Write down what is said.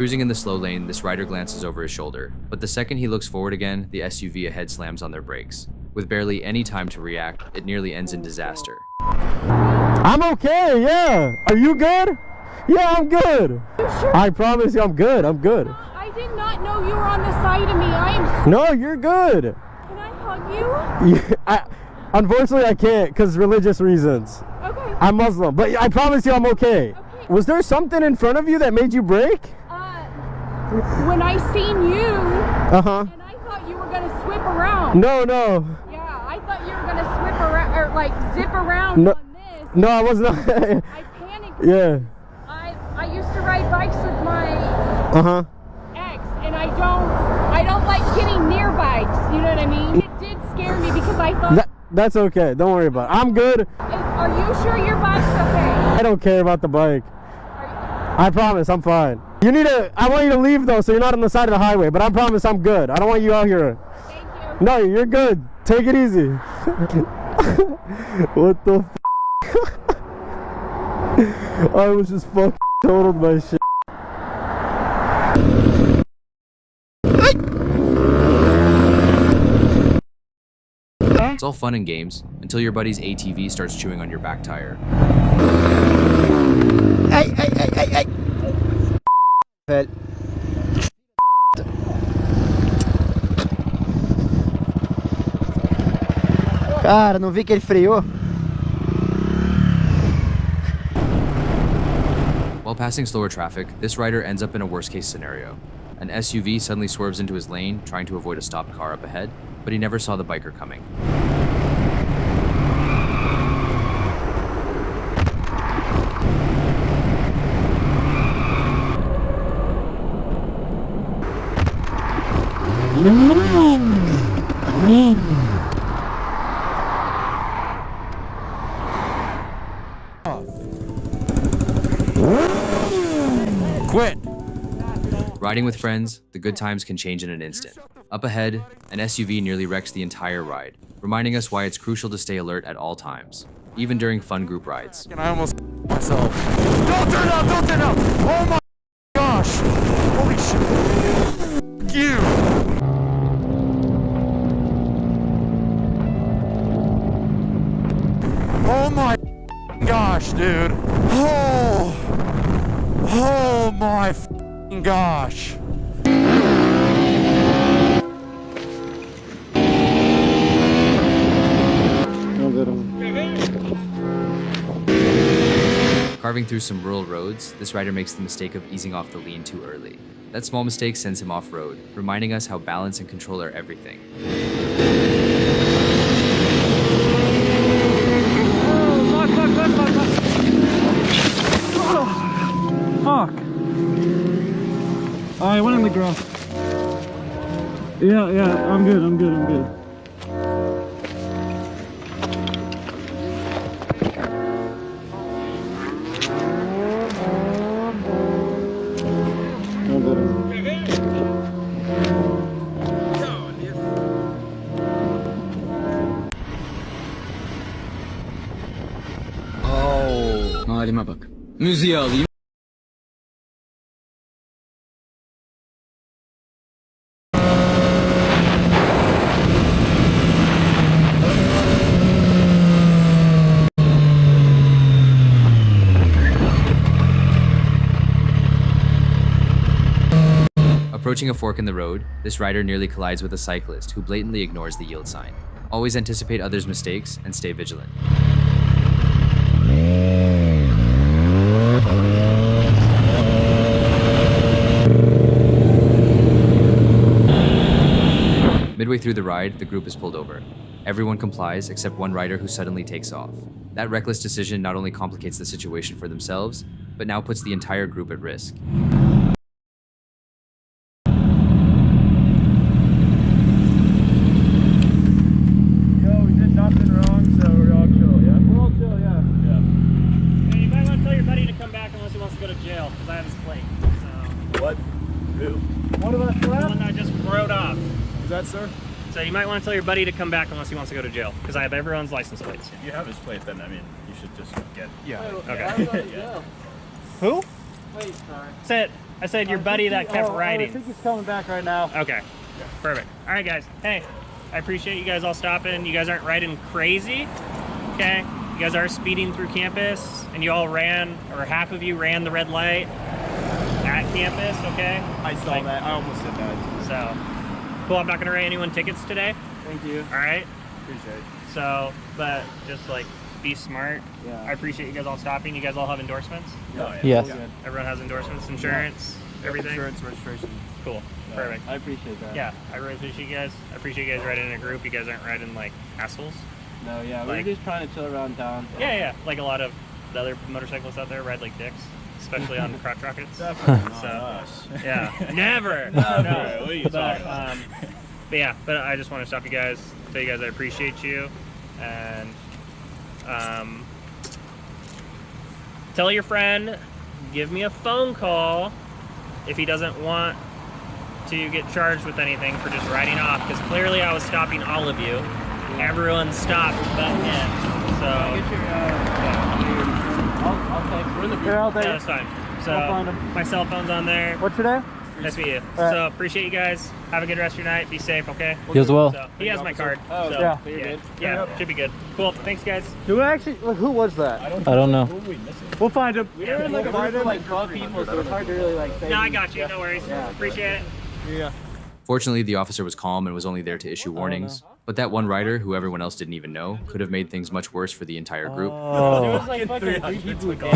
Cruising in the slow lane, this rider glances over his shoulder, but the second he looks forward again, the SUV ahead slams on their brakes. With barely any time to react, it nearly ends in disaster. I'm okay, yeah. Are you good? Yeah, I'm good. Sure? I promise you I'm good, I'm good. I did not know you were on the side of me. I am. No, you're good. Can I hug you? Yeah, unfortunately, I can't because religious reasons. Okay. I'm Muslim, but I promise you I'm okay. Was there something in front of you that made you brake? When I seen you, and I thought you were gonna swip around. No. Yeah, I thought you were gonna swip around or like zip around on this. No, I was not. I panicked. Yeah. I used to ride bikes with my ex, and I don't like getting near bikes. You know what I mean? It did scare me because I thought. That's okay. Don't worry about it. I'm good. Are you sure your bike's okay? I don't care about the bike. I promise I'm fine. I want you to leave though, so you're not on the side of the highway, but I promise I'm good. I don't want you out here. Thank you. No, you're good. Take it easy. What the f? I was just fucking totaled my shit. It's all fun and games until your buddy's ATV starts chewing on your back tire. Hey. Cara, não vi que ele freou. While passing slower traffic, this rider ends up in a worst-case scenario. An SUV suddenly swerves into his lane, trying to avoid a stopped car up ahead, but he never saw the biker coming. Quit. Riding with friends, the good times can change in an instant. Up ahead, an SUV nearly wrecks the entire ride, reminding us why it's crucial to stay alert at all times, even during fun group rides. I almost myself. Don't turn up! Don't turn up! Oh my gosh! Holy shit! You! Oh my gosh, dude! Oh my gosh! Carving through some rural roads, this rider makes the mistake of easing off the lean too early. That small mistake sends him off-road, reminding us how balance and control are everything. Fuck. I went in the grass. Yeah, I'm good. Halime bak. Müziği alayım. Approaching a fork in the road, this rider nearly collides with a cyclist who blatantly ignores the yield sign. Always anticipate others' mistakes and stay vigilant. Midway through the ride, the group is pulled over. Everyone complies except one rider who suddenly takes off. That reckless decision not only complicates the situation for themselves, but now puts the entire group at risk. Sir? So you might want to tell your buddy to come back unless he wants to go to jail, because I have everyone's license plates. If you have his plate, then I mean, you should just get. Okay. Yeah. Who? Wait, sorry. Say it. I said your buddy that kept I riding. think he's coming back right now. Okay, perfect. All right, guys. Hey, I appreciate you guys all stopping. You guys aren't riding crazy, okay? You guys are speeding through campus, and you all ran, or half of you ran the red light at campus, okay? I saw that. I almost said that. So, cool. I'm not gonna write anyone tickets today. Thank you. All right. Appreciate it. So, but just like be smart. Yeah. I appreciate you guys all stopping. You guys all have endorsements. Yes. Everyone has endorsements, insurance, everything. Insurance, registration. Cool. Perfect. I appreciate that. Yeah, I really appreciate you guys. I appreciate you guys riding in a group. You guys aren't riding like assholes. No, yeah, Like- we're just trying to chill around town. Yeah, yeah. Like a lot of the other motorcyclists out there ride like dicks, especially on crotch rockets. Definitely not So, us. yeah, never. No. What are you talking about? But yeah, but I just want to stop you guys, tell you guys I appreciate you, and tell your friend, give me a phone call if he doesn't want to get charged with anything for just riding off, because clearly I was stopping all of you. Everyone stopped but him. So I'll take. We're in the here, I'll take yeah, it. that's fine. I'll So find him. my cell phone's on there. What's your name? Nice to meet you. All right. So appreciate you guys. Have a good rest of your night. Be safe, okay? You as well. So, he has my card. Oh, so, yeah. Yeah, should be good. Cool. Thanks, guys. Who actually? Like, who was that? I don't know. We'll find him. We were in like a group of like 12 people, so it's hard to really like say. No, I got you. No worries. Yeah. Appreciate it. Yeah. Fortunately, the officer was calm and was only there to issue warnings. But that one rider, who everyone else didn't even know, could have made things much worse for the entire group. There was like fucking 3 people.